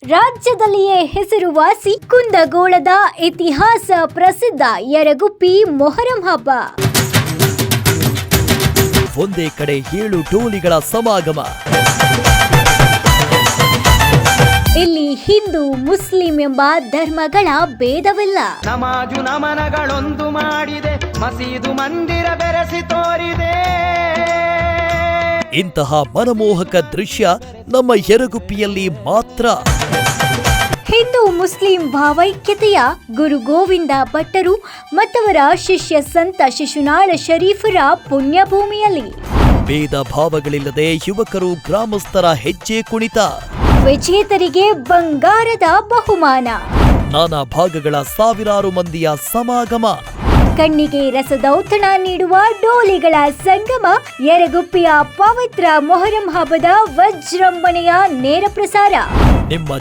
ರಾಜ್ಯದಲ್ಲಿಯೇ ಹೆಸರುವಾಸಿ ಕುಂದಗೋಳದ ಇತಿಹಾಸ ಪ್ರಸಿದ್ಧ ಯರಗುಪ್ಪಿ ಮೊಹರಂ ಹಬ್ಬ. ಒಂದೇ ಕಡೆ 7 ಡೋಲಿಗಳ ಸಮಾಗಮ. ಇಲ್ಲಿ ಹಿಂದೂ ಮುಸ್ಲಿಂ ಎಂಬ ಧರ್ಮಗಳ ಭೇದವಿಲ್ಲ. ನಮಾಜು ನಮನಗಳೊಂದು ಮಾಡಿದೆ, ಮಸೀದು ಮಂದಿರ ಬೆರೆಸಿ ತೋರಿದೆ. ಇಂತಹ ಮನಮೋಹಕ ದೃಶ್ಯ ನಮ್ಮ ಯರಗುಪ್ಪಿಯಲ್ಲಿ ಮಾತ್ರ. ಹಿಂದೂ ಮುಸ್ಲಿಂ ಭಾವೈಕ್ಯತೆಯ ಗುರು ಗೋವಿಂದ ಭಟ್ಟರು ಮತ್ತವರ ಶಿಷ್ಯ ಸಂತ ಶಿಶುನಾಳ ಶರೀಫರ ಪುಣ್ಯಭೂಮಿಯಲ್ಲಿ ಭೇದ ಭಾವಗಳಿಲ್ಲದೆ ಯುವಕರು ಗ್ರಾಮಸ್ಥರ ಹೆಜ್ಜೆ ಕುಣಿತ, ವಿಜೇತರಿಗೆ ಬಂಗಾರದ ಬಹುಮಾನ, ನಾನಾ ಭಾಗಗಳ ಸಾವಿರಾರು ಮಂದಿಯ ಸಮಾಗಮ, ಕಣ್ಣಿಗೆ ರಸದೌತಣ ನೀಡುವ ಡೋಲಿಗಳ ಸಂಗಮ. ಯರಗುಪ್ಪಿಯ ಪವಿತ್ರ ಮೊಹರಂ ಹಬ್ಬದ ವಿಜೃಂಭಣೆಯ ನೇರ ಪ್ರಸಾರ. ನಿಮ್ಮ